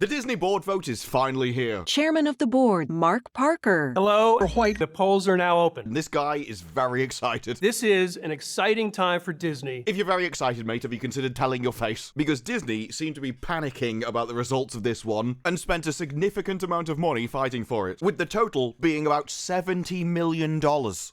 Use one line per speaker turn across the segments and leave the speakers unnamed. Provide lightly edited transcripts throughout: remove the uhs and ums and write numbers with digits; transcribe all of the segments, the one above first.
The Disney board vote is finally here.
Chairman of the board, Mark Parker.
Hello, White. The polls are now open.
This guy is very excited.
This is an exciting time for Disney.
If you're very excited, mate, have you considered telling your face? Because Disney seemed to be panicking about the results of this one and spent a significant amount of money fighting for it, with the total being about $70 million.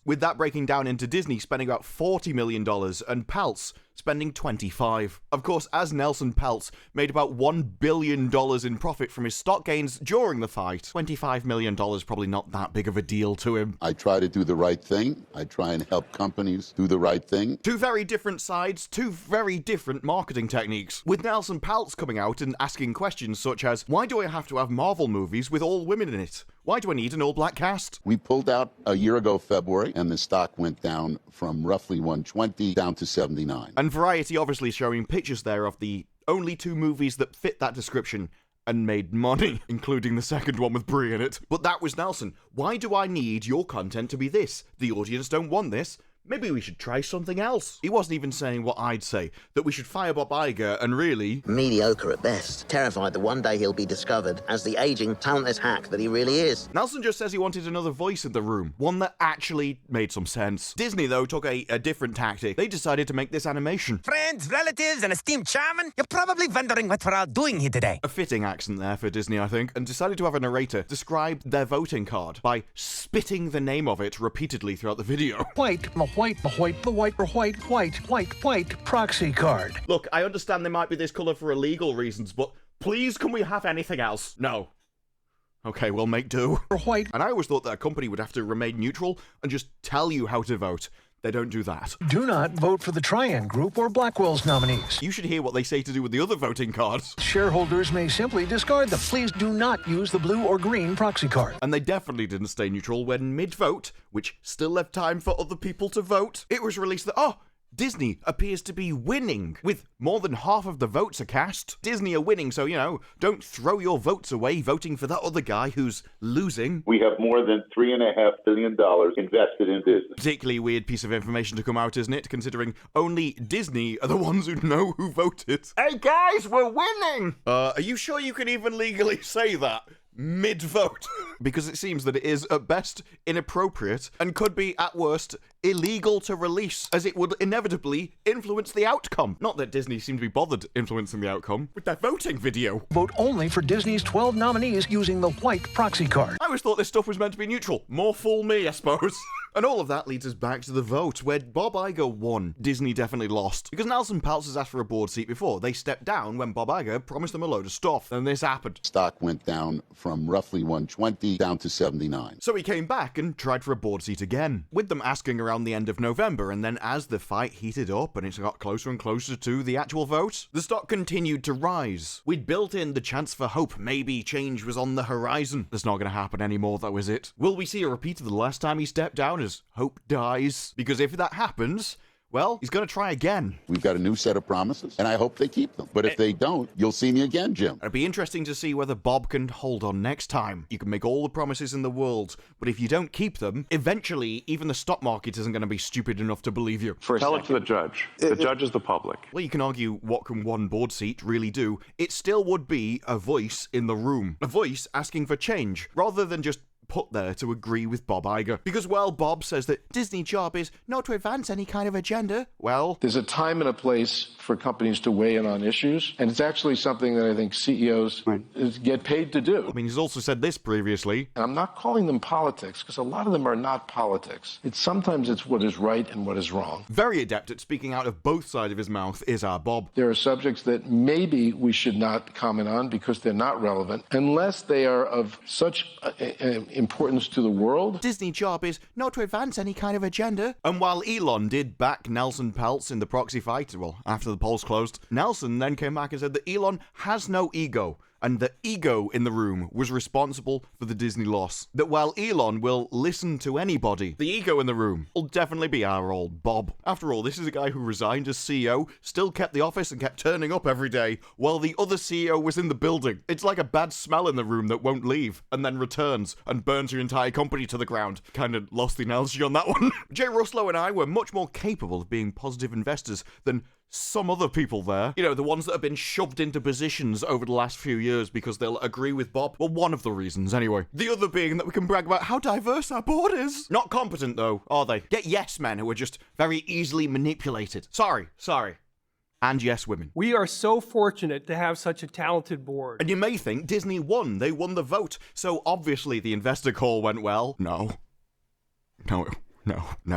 With that breaking down into Disney spending about $40 million and Peltz spending $25. Of course, as Nelson Peltz made about $1 billion in profit from his stock gains during the fight, $25 million probably not that big of a deal to him.
I try to do the right thing. I try and help companies do the right thing.
Two very different sides, two very different marketing techniques. With Nelson Peltz coming out and asking questions such as, why do I have to have Marvel movies with all women in it? Why do I need an all-black cast?
We pulled out a year ago, February, and the stock went down from roughly 120 down to 79.
And Variety obviously showing pictures there of the only two movies that fit that description and made money, including the second one with Brie in it. But that was Nelson. Why do I need your content to be this? The audience don't want this. Maybe we should try something else. He wasn't even saying what I'd say, that we should fire Bob Iger and really...
mediocre at best. Terrified that one day he'll be discovered as the aging, talentless hack that he really is.
Nelson just says he wanted another voice in the room, one that actually made some sense. Disney, though, took a different tactic. They decided to make this animation.
Friends, relatives, and esteemed chairman, you're probably wondering what we're all doing here today.
A fitting accent there for Disney, I think, and decided to have a narrator describe their voting card by spitting the name of it repeatedly throughout the video.
White proxy card.
Look, I understand they might be this colour for illegal reasons, but please can we have anything else? No. Okay, we'll make do.
White.
And I always thought that a company would have to remain neutral and just tell you how to vote. They don't do that.
Do not vote for the Trian Group or Blackwell's nominees.
You should hear what they say to do with the other voting cards.
Shareholders may simply discard them. Please do not use the blue or green proxy card.
And they definitely didn't stay neutral when mid-vote, which still left time for other people to vote, it was released that, Disney appears to be winning, with more than half of the votes are cast. Disney are winning, so, don't throw your votes away voting for that other guy who's losing.
We have more than $3.5 billion invested in business.
Particularly weird piece of information to come out, isn't it? Considering only Disney are the ones who know who voted. Hey guys, we're winning! Are you sure you can even legally say that? Mid-vote? Because it seems that it is, at best, inappropriate and could be, at worst, illegal to release, as it would inevitably influence the outcome. Not that Disney seemed to be bothered influencing the outcome with their voting video.
Vote only for Disney's 12 nominees using the white proxy card.
I always thought this stuff was meant to be neutral. More fool me, I suppose. And all of that leads us back to the vote, where Bob Iger won. Disney definitely lost, because Nelson Peltz has asked for a board seat before. They stepped down when Bob Iger promised them a load of stuff, and this happened.
Stock went down from roughly 120 down to 79.
So he came back and tried for a board seat again, with them asking around the end of November, and then as the fight heated up and it got closer and closer to the actual vote, the stock continued to rise. We'd built in the chance for hope, maybe change was on the horizon. That's not going to happen anymore, though, is it? Will we see a repeat of the last time he stepped down as hope dies? Because if that happens, well, he's going to try again.
We've got a new set of promises, and I hope they keep them. But if they don't, you'll see me again, Jim.
It'd be interesting to see whether Bob can hold on next time. You can make all the promises in the world, but if you don't keep them, eventually, even the stock market isn't going to be stupid enough to believe you.
Tell it to the judge. The judge is the public.
Well, you can argue what can one board seat really do. It still would be a voice in the room. A voice asking for change, rather than just put there to agree with Bob Iger. Because while Bob says that Disney's job is not to advance any kind of agenda, well,
there's a time and a place for companies to weigh in on issues, and it's actually something that I think CEOs get paid to do.
I mean, he's also said this previously.
And I'm not calling them politics, because a lot of them are not politics. Sometimes it's what is right and what is wrong.
Very adept at speaking out of both sides of his mouth is our Bob.
There are subjects that maybe we should not comment on because they're not relevant, unless they are of such importance to the world.
Disney's job is not to advance any kind of agenda. And while Elon did back Nelson Peltz in the proxy fight, well, after the polls closed, Nelson then came back and said that Elon has no ego, and the ego in the room was responsible for the Disney loss. That while Elon will listen to anybody, the ego in the room will definitely be our old Bob. After all, this is a guy who resigned as CEO, still kept the office and kept turning up every day, while the other CEO was in the building. It's like a bad smell in the room that won't leave, and then returns and burns your entire company to the ground. Kind of lost the analogy on that one. Jay Ruslow and I were much more capable of being positive investors than some other people there. You know, the ones that have been shoved into positions over the last few years because they'll agree with Bob. Well, one of the reasons, anyway. The other being that we can brag about how diverse our board is. Not competent, though, are they? Get yes men who are just very easily manipulated. Sorry. And yes, women.
We are so fortunate to have such a talented board.
And you may think Disney won. They won the vote. So obviously the investor call went well. No,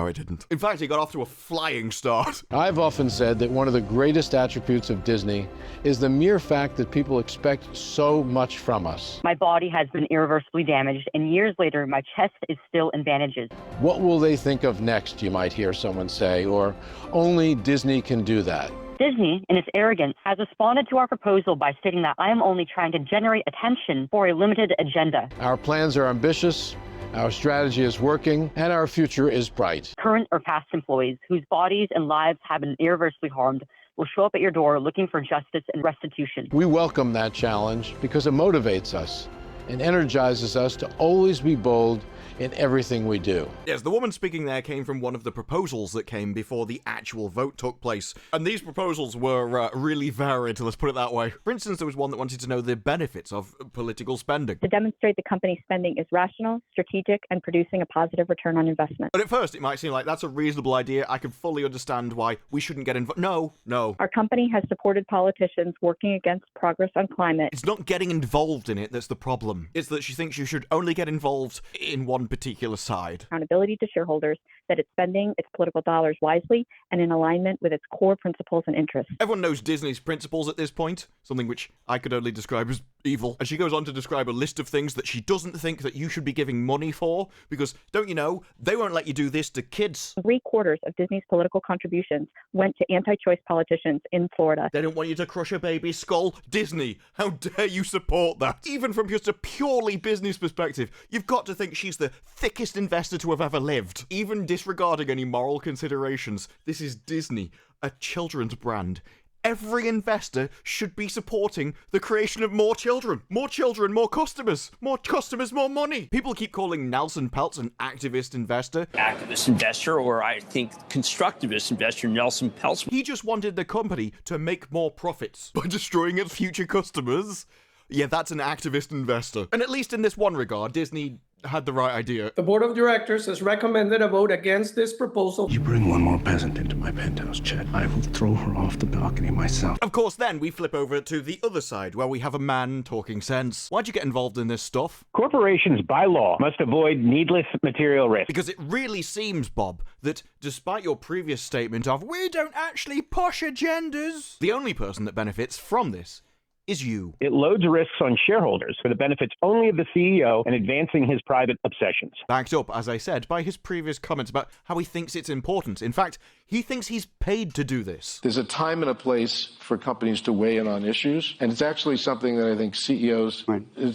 it didn't. In fact, he got off to a flying start.
I've often said that one of the greatest attributes of Disney is the mere fact that people expect so much from us.
My body has been irreversibly damaged, and years later, my chest is still in bandages.
What will they think of next, you might hear someone say, or only Disney can do that.
Disney, in its arrogance, has responded to our proposal by stating that I am only trying to generate attention for a limited agenda.
Our plans are ambitious, our strategy is working, and our future is bright.
Current or past employees whose bodies and lives have been irreversibly harmed will show up at your door looking for justice and restitution.
We welcome that challenge because it motivates us and energizes us to always be bold in everything we do.
Yes, the woman speaking there came from one of the proposals that came before the actual vote took place. And these proposals were really varied, let's put it that way. For instance, there was one that wanted to know the benefits of political spending.
To demonstrate the company's spending is rational, strategic, and producing a positive return on investment.
But at first, it might seem like that's a reasonable idea. I can fully understand why we shouldn't get involved. No.
Our company has supported politicians working against progress on climate.
It's not getting involved in it that's the problem. It's that she thinks you should only get involved in one particular side.
Accountability to shareholders, that it's spending its political dollars wisely and in alignment with its core principles and interests.
Everyone knows Disney's principles at this point, something which I could only describe as evil. And she goes on to describe a list of things that she doesn't think that you should be giving money for, because, don't you know, they won't let you do this to kids.
3/4 of Disney's political contributions went to anti-choice politicians in Florida.
They don't want you to crush a baby's skull. Disney, how dare you support that? Even from just a purely business perspective, you've got to think she's the thickest investor to have ever lived. Even disregarding any moral considerations, this is Disney, a children's brand. Every investor should be supporting the creation of more children. More children, more customers. More customers, more money. People keep calling Nelson Peltz an activist investor.
Activist investor, or I think constructivist investor, Nelson Peltz.
He just wanted the company to make more profits by destroying its future customers. Yeah, that's an activist investor. And at least in this one regard, Disney had the right idea.
The board of directors has recommended a vote against this proposal.
You bring one more peasant into my penthouse, Chet, I will throw her off the balcony myself.
Of course, then we flip over to the other side, where we have a man talking sense. Why'd you get involved in this stuff?
Corporations, by law, must avoid needless material risk.
Because it really seems, Bob, that despite your previous statement of, we don't actually push agendas, the only person that benefits from this is you.
It loads risks on shareholders for the benefits only of the CEO and advancing his private obsessions.
Backed up, as I said, by his previous comments about how he thinks it's important. In fact, he thinks he's paid to do this.
There's a time and a place for companies to weigh in on issues, and it's actually something that I think CEOs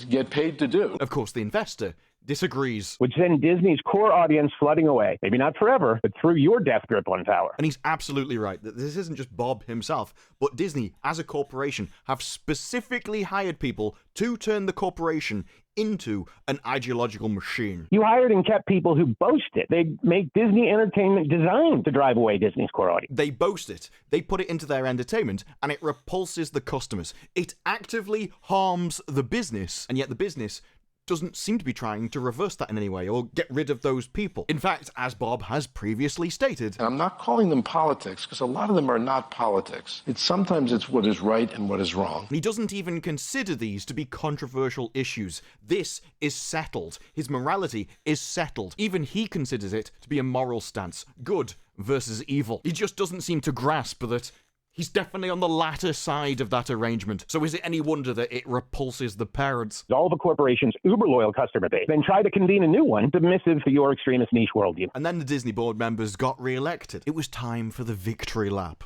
get paid to do.
Of course, the investor disagrees.
Which send Disney's core audience flooding away. Maybe not forever, but through your death grip on power.
And he's absolutely right that this isn't just Bob himself, but Disney, as a corporation, have specifically hired people to turn the corporation into an ideological machine.
You hired and kept people who boast it. They make Disney entertainment designed to drive away Disney's core audience.
They boast it. They put it into their entertainment, and it repulses the customers. It actively harms the business, and yet the business doesn't seem to be trying to reverse that in any way or get rid of those people. In fact, as Bob has previously stated,
and I'm not calling them politics because a lot of them are not politics. Sometimes it's what is right and what is wrong.
He doesn't even consider these to be controversial issues. This is settled. His morality is settled. Even he considers it to be a moral stance. Good versus evil. He just doesn't seem to grasp that he's definitely on the latter side of that arrangement. So is it any wonder that it repulses the parents?
All the corporation's uber-loyal customer base then try to convene a new one submissive to your extremist niche worldview.
And then the Disney board members got re-elected. It was time for the victory lap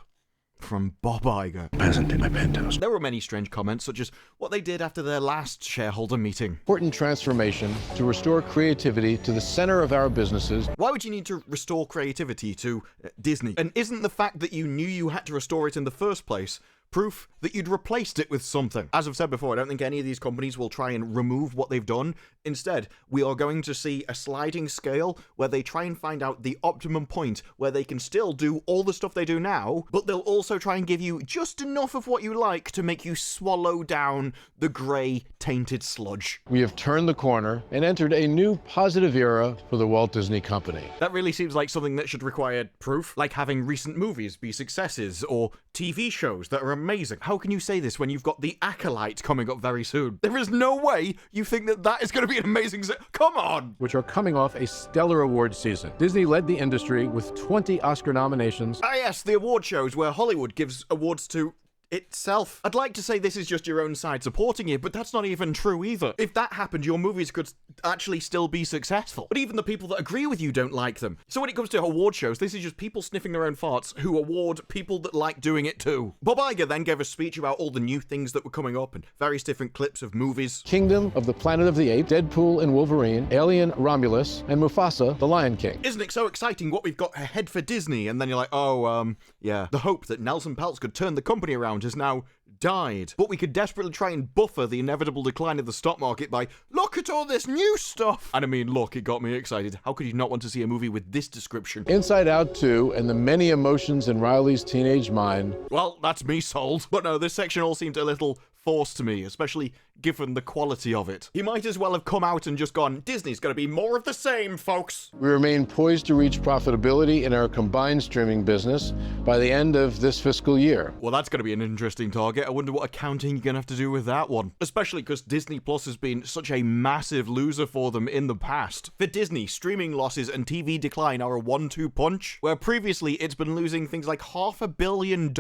from Bob Iger.
Peasant in my penthouse.
There were many strange comments, such as what they did after their last shareholder meeting.
Important transformation to restore creativity to the center of our businesses.
Why would you need to restore creativity to Disney? And isn't the fact that you knew you had to restore it in the first place proof that you'd replaced it with something. As I've said before, I don't think any of these companies will try and remove what they've done. Instead, we are going to see a sliding scale where they try and find out the optimum point where they can still do all the stuff they do now, but they'll also try and give you just enough of what you like to make you swallow down the grey, tainted sludge.
We have turned the corner and entered a new positive era for the Walt Disney Company.
That really seems like something that should require proof, like having recent movies be successes or TV shows that are amazing. How can you say this when you've got The Acolyte coming up very soon? There is no way you think that that is going to be an amazing come on!
Which are coming off a stellar award season. Disney led the industry with 20 Oscar nominations.
Ah yes, the award shows where Hollywood gives awards to itself. I'd like to say this is just your own side supporting you, but that's not even true either. If that happened, your movies could actually still be successful. But even the people that agree with you don't like them. So when it comes to award shows, this is just people sniffing their own farts who award people that like doing it too. Bob Iger then gave a speech about all the new things that were coming up and various different clips of movies.
Kingdom of the Planet of the Apes, Deadpool and Wolverine, Alien Romulus, and Mufasa, the Lion King.
Isn't it so exciting what we've got ahead for Disney? And then you're like, yeah. The hope that Nelson Peltz could turn the company around has now died. But we could desperately try and buffer the inevitable decline of the stock market by, look at all this new stuff. And I mean, look, it got me excited. How could you not want to see a movie with this description?
Inside Out 2 and the many emotions in Riley's teenage mind.
Well, that's me sold. But no, this section all seemed a little forced to me, especially given the quality of it. He might as well have come out and just gone, Disney's gonna be more of the same, folks.
We remain poised to reach profitability in our combined streaming business by the end of this fiscal year.
Well, that's gonna be an interesting target. I wonder what accounting you're gonna have to do with that one. Especially because Disney Plus has been such a massive loser for them in the past. For Disney, streaming losses and TV decline are a 1-2 punch, where previously it's been losing things like $500 million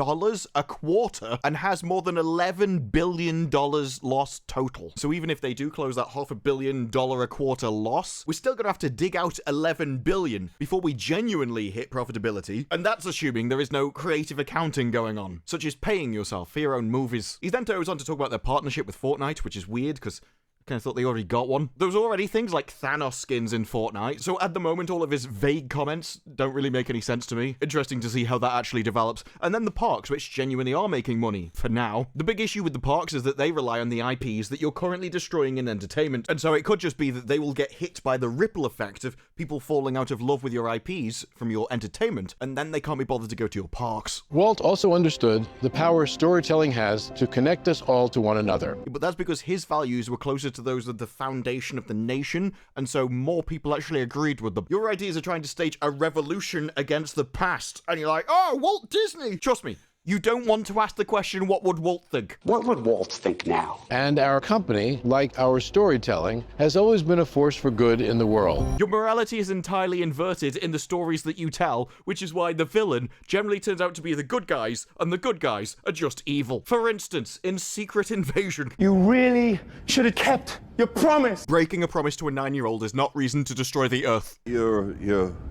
a quarter and has more than $11 billion lost total. So even if they do close that $500 million a quarter loss, we're still gonna have to dig out $11 billion before we genuinely hit profitability, and that's assuming there is no creative accounting going on, such as paying yourself for your own movies. He then goes on to talk about their partnership with Fortnite, which is weird because I kind of thought they already got one. There was already things like Thanos skins in Fortnite, so at the moment all of his vague comments don't really make any sense to me. Interesting to see how that actually develops. And then the parks, which genuinely are making money, for now. The big issue with the parks is that they rely on the IPs that you're currently destroying in entertainment, and so it could just be that they will get hit by the ripple effect of people falling out of love with your IPs from your entertainment, and then they can't be bothered to go to your parks.
Walt also understood the power storytelling has to connect us all to one another.
But that's because his values were closer to those of the foundation of the nation, and so more people actually agreed with them. Your ideas are trying to stage a revolution against the past, and you're like, oh, Walt Disney! Trust me, you don't want to ask the question, what would Walt think?
What would Walt think now?
And our company, like our storytelling, has always been a force for good in the world.
Your morality is entirely inverted in the stories that you tell, which is why the villain generally turns out to be the good guys, and the good guys are just evil. For instance, in Secret Invasion,
You really should have kept your promise.
breaking a promise to a 9-year-old is not reason to destroy the Earth.
You're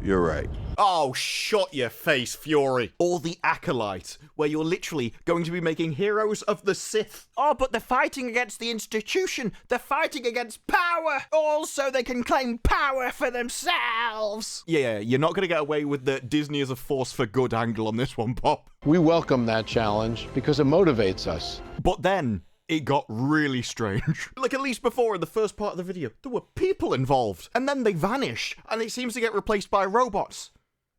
right.
Oh, shut your face, Fury. Or The Acolyte, where you're literally going to be making heroes of the Sith. Oh, but they're fighting against the institution. They're fighting against power. Also, they can claim power for themselves. Yeah, you're not going to get away with the Disney as a force for good angle on this one, Pop.
We welcome that challenge because it motivates us.
But then it got really strange. Like, at least before, in the first part of the video, there were people involved, and then they vanish, and it seems to get replaced by robots.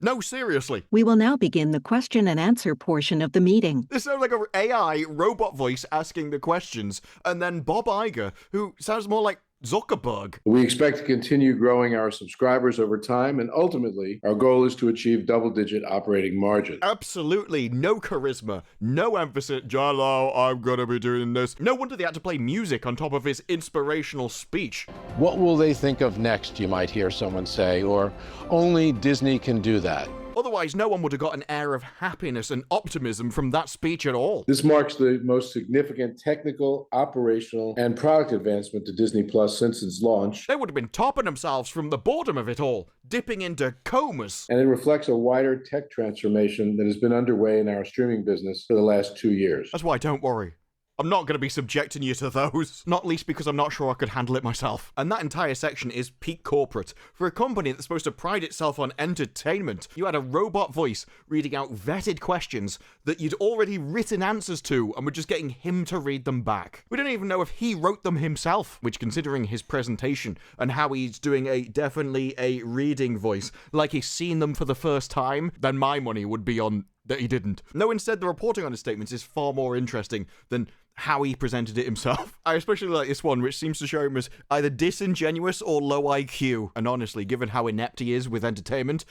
No, seriously.
We will now begin the question and answer portion of the meeting.
This sounds like an AI robot voice asking the questions, and then Bob Iger, who sounds more like Zuckerberg.
We expect to continue growing our subscribers over time, and ultimately, our goal is to achieve double-digit operating margins.
Absolutely no charisma, no emphasis. Jello, I'm gonna be doing this. No wonder they had to play music on top of his inspirational speech.
What will they think of next, you might hear someone say, or only Disney can do that.
Otherwise, no one would have got an air of happiness and optimism from that speech at all.
This marks the most significant technical, operational, and product advancement to Disney Plus since its launch.
They would have been topping themselves from the boredom of it all, dipping into comas.
And it reflects a wider tech transformation that has been underway in our streaming business for the last 2 years.
That's why, don't worry, I'm not going to be subjecting you to those. Not least because I'm not sure I could handle it myself. And that entire section is peak corporate. For a company that's supposed to pride itself on entertainment, you had a robot voice reading out vetted questions that you'd already written answers to and were just getting him to read them back. We don't even know if he wrote them himself, which, considering his presentation and how he's doing definitely a reading voice, like he's seen them for the first time, then my money would be on that he didn't. No, instead, the reporting on his statements is far more interesting than how he presented it himself. I especially like this one, which seems to show him as either disingenuous or low IQ. And honestly, given how inept he is with entertainment,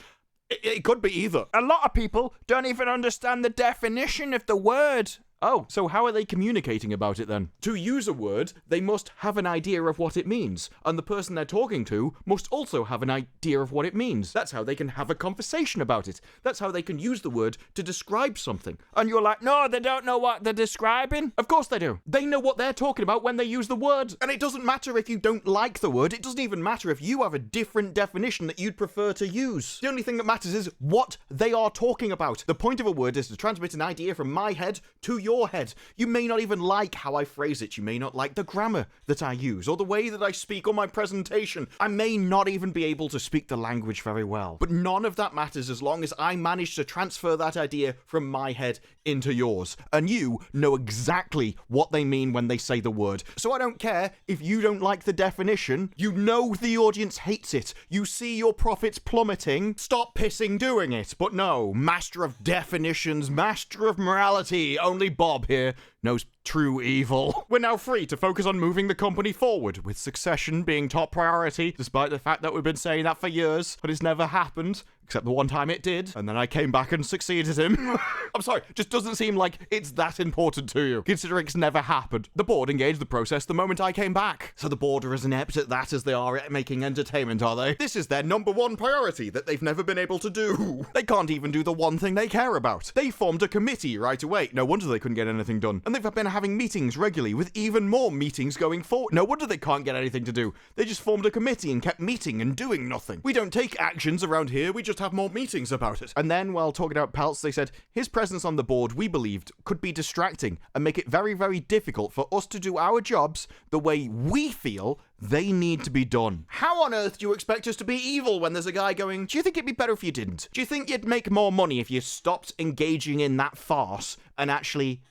it could be either. A lot of people don't even understand the definition of the word. Oh, so how are they communicating about it then? To use a word, they must have an idea of what it means, and the person they're talking to must also have an idea of what it means. That's how they can have a conversation about it. That's how they can use the word to describe something. And you're like, no, they don't know what they're describing. Of course they do. They know what they're talking about when they use the word. And it doesn't matter if you don't like the word. It doesn't even matter if you have a different definition that you'd prefer to use. The only thing that matters is what they are talking about. The point of a word is to transmit an idea from my head to your head. You may not even like how I phrase it. You may not like the grammar that I use or the way that I speak or my presentation. I may not even be able to speak the language very well. But none of that matters as long as I manage to transfer that idea from my head into yours. And you know exactly what they mean when they say the word. So I don't care if you don't like the definition. You know the audience hates it. You see your profits plummeting. Stop pissing doing it. But no, master of definitions, master of morality, only Bob here knows true evil. We're now free to focus on moving the company forward, with succession being top priority, despite the fact that we've been saying that for years, but it's never happened, except the one time it did, and then I came back and succeeded him. I'm sorry, just doesn't seem like it's that important to you, considering it's never happened. The board engaged the process the moment I came back. So the board are as inept at that as they are at making entertainment, are they? This is their number one priority that they've never been able to do. They can't even do the one thing they care about. They formed a committee right away. No wonder they couldn't get anything done. And they've been having meetings regularly, with even more meetings going forward. No wonder they can't get anything to do. They just formed a committee and kept meeting and doing nothing. We don't take actions around here, we just have more meetings about it. And then, while talking about Peltz, they said his presence on the board, we believed, could be distracting and make it very, very difficult for us to do our jobs the way we feel they need to be done. How on earth do you expect us to be evil when there's a guy going, do you think it'd be better if you didn't? Do you think you'd make more money if you stopped engaging in that farce and actually,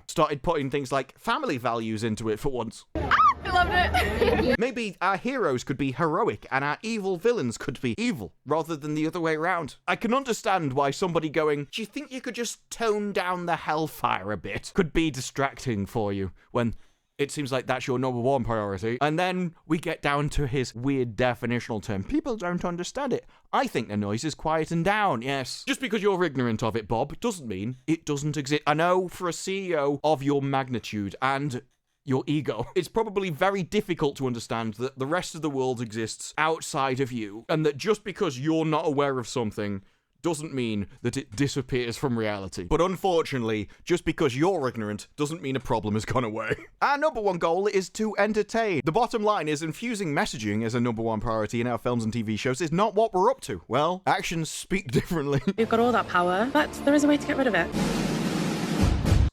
started putting things like family values into it for once?
I loved it.
Maybe our heroes could be heroic and our evil villains could be evil, rather than the other way around. I can understand why somebody going, do you think you could just tone down the hellfire a bit, could be distracting for you, when it seems like that's your number one priority. And then we get down to his weird definitional term. People don't understand it. I think the noise is quieting down, yes. Just because you're ignorant of it, Bob, doesn't mean it doesn't exist. I know for a CEO of your magnitude and your ego, it's probably very difficult to understand that the rest of the world exists outside of you, and that just because you're not aware of something doesn't mean that it disappears from reality. But unfortunately, just because you're ignorant doesn't mean a problem has gone away. Our number one goal is to entertain. The bottom line is infusing messaging as a number one priority in our films and TV shows is not what we're up to. Well, actions speak differently.
You've got all that power, but there is a way to get rid of it.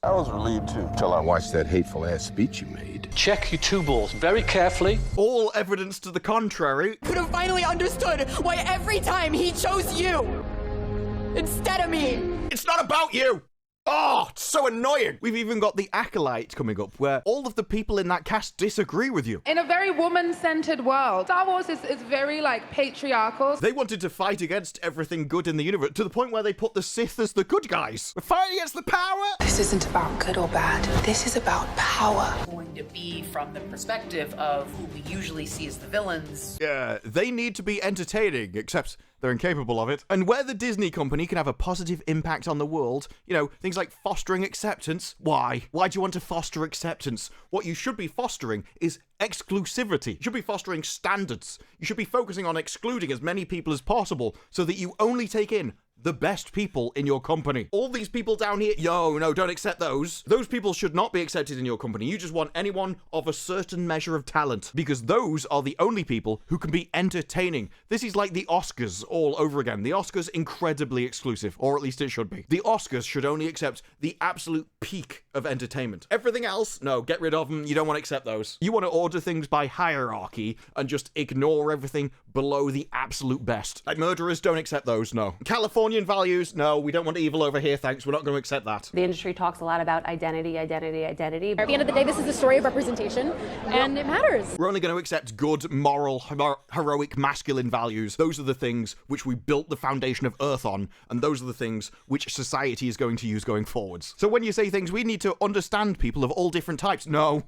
I was relieved too, till I watched that hateful ass speech you made.
Check your two balls very carefully.
All evidence to the contrary.
Could have finally understood why every time he chose you instead of me.
It's not about you! Oh, it's so annoying! We've even got The Acolyte coming up, where all of the people in that cast disagree with you.
In a very woman-centered world, Star Wars is very, patriarchal.
They wanted to fight against everything good in the universe, to the point where they put the Sith as the good guys. We're fighting against the power!
This isn't about good or bad. This is about power.
Going to be from the perspective of who we usually see as the villains.
Yeah, they need to be entertaining, except they're incapable of it. And where the Disney company can have a positive impact on the world, things like fostering acceptance. Why? Why do you want to foster acceptance? What you should be fostering is exclusivity. You should be fostering standards. You should be focusing on excluding as many people as possible so that you only take in the best people in your company. All these people down here, no, don't accept those. Those people should not be accepted in your company. You just want anyone of a certain measure of talent, because those are the only people who can be entertaining. This is like the Oscars all over again. The Oscars incredibly exclusive, or at least it should be. The Oscars should only accept the absolute peak of entertainment. Everything else, no, get rid of them. You don't want to accept those. You want to order things by hierarchy and just ignore everything below the absolute best. Like murderers, don't accept those, no. Californian values, no, we don't want evil over here, thanks. We're not going to accept that.
The industry talks a lot about identity.
At the end of the day, this is a story of representation, and it matters.
We're only going to accept good, moral, heroic, masculine values. Those are the things which we built the foundation of Earth on, and those are the things which society is going to use going forwards. So when you say things, we need to understand people of all different types. No.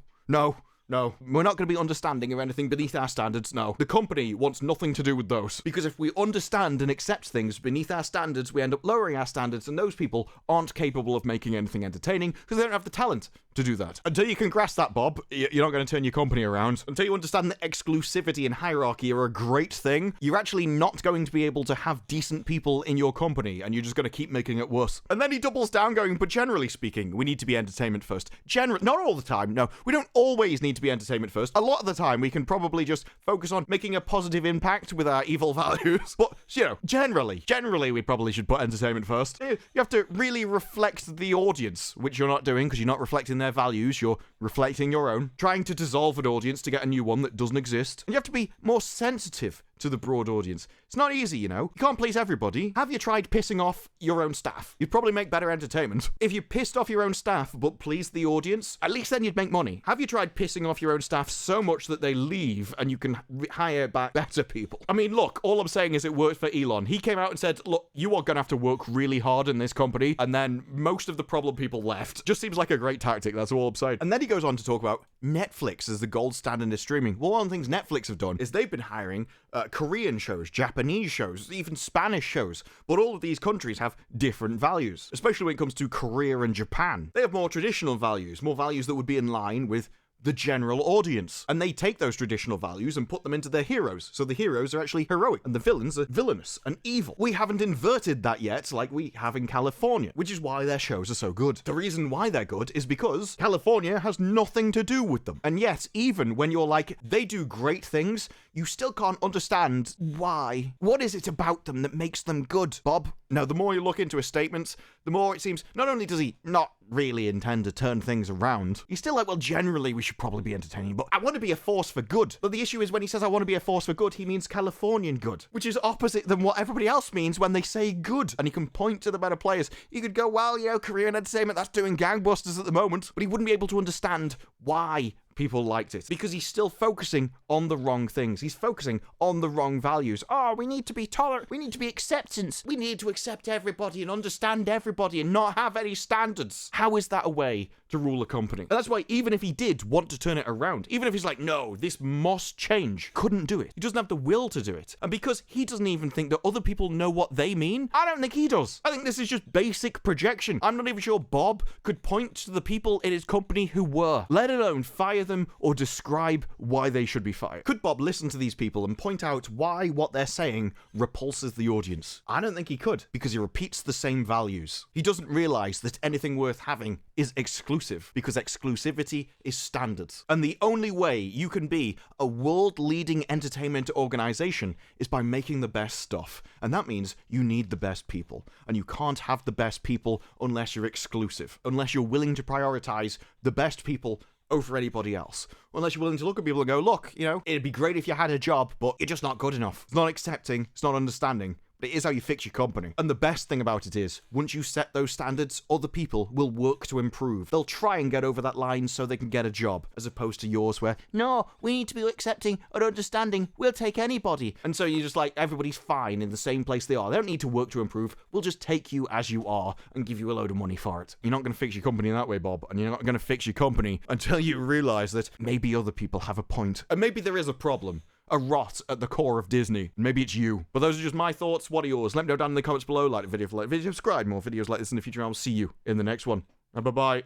We're not going to be understanding of anything beneath our standards, no. The company wants nothing to do with those. Because if we understand and accept things beneath our standards, we end up lowering our standards, and those people aren't capable of making anything entertaining because they don't have the talent to do that. Until you can grasp that, Bob, you're not going to turn your company around. Until you understand that exclusivity and hierarchy are a great thing, you're actually not going to be able to have decent people in your company, and you're just going to keep making it worse. And then he doubles down going, but generally speaking, we need to be entertainment first. Not all the time, no. We don't always need to be entertainment first. A lot of the time, we can probably just focus on making a positive impact with our evil values. But, generally, we probably should put entertainment first. You have to really reflect the audience, which you're not doing because you're not reflecting their values, you're reflecting your own, trying to dissolve an audience to get a new one that doesn't exist. And you have to be more sensitive to the broad audience. It's not easy, you know. You can't please everybody. Have you tried pissing off your own staff? You'd probably make better entertainment. If you pissed off your own staff but pleased the audience, at least then you'd make money. Have you tried pissing off your own staff so much that they leave and you can hire back better people? I mean, look, all I'm saying is it worked for Elon. He came out and said, look, you are going to have to work really hard in this company, and then most of the problem people left. Just seems like a great tactic, that's all I'm saying. And then he goes on to talk about Netflix as the gold standard in streaming. Well, one of the things Netflix have done is they've been hiring Korean shows, Japanese shows, even Spanish shows. But all of these countries have different values, especially when it comes to Korea and Japan. They have more traditional values, more values that would be in line with the general audience. And they take those traditional values and put them into their heroes. So the heroes are actually heroic and the villains are villainous and evil. We haven't inverted that yet like we have in California, which is why their shows are so good. The reason why they're good is because California has nothing to do with them. And yet, even when you're like, they do great things, you still can't understand why. What is it about them that makes them good, Bob? Now, the more you look into his statements, the more it seems not only does he not really intend to turn things around, he's still like, well, generally we should probably be entertaining, but I want to be a force for good. But the issue is when he says I want to be a force for good, he means Californian good, which is opposite than what everybody else means when they say good. And he can point to the better players. He could go, well, you know, Korean entertainment, that's doing gangbusters at the moment, but he wouldn't be able to understand why people liked it, because he's still focusing on the wrong things. He's focusing on the wrong values. Oh, we need to be tolerant. We need to be acceptance. We need to accept everybody and understand everybody and not have any standards. How is that a way to rule a company? And that's why even if he did want to turn it around, even if he's like, no, this must change, couldn't do it. He doesn't have the will to do it. And because he doesn't even think that other people know what they mean, I don't think he does. I think this is just basic projection. I'm not even sure Bob could point to the people in his company who were, let alone fire them or describe why they should be fired. Could Bob listen to these people and point out why what they're saying repulses the audience? I don't think he could, because he repeats the same values. He doesn't realize that anything worth having is exclusive, because exclusivity is standards. And the only way you can be a world-leading entertainment organization is by making the best stuff. And that means you need the best people. And you can't have the best people unless you're exclusive, unless you're willing to prioritize the best people over anybody else. Unless you're willing to look at people and go, look, you know, it'd be great if you had a job, but you're just not good enough. It's not accepting, it's not understanding. But it is how you fix your company. And the best thing about it is, once you set those standards, other people will work to improve. They'll try and get over that line so they can get a job, as opposed to yours where, no, we need to be accepting or understanding. We'll take anybody. And so you're just like, everybody's fine in the same place they are. They don't need to work to improve. We'll just take you as you are and give you a load of money for it. You're not going to fix your company in that way, Bob. And you're not going to fix your company until you realize that maybe other people have a point. And maybe there is a problem. A rot at the core of Disney. Maybe it's you. But those are just my thoughts. What are yours? Let me know down in the comments below. Like the video for like video, subscribe. More videos like this in the future. I'll see you in the next one. Bye-bye.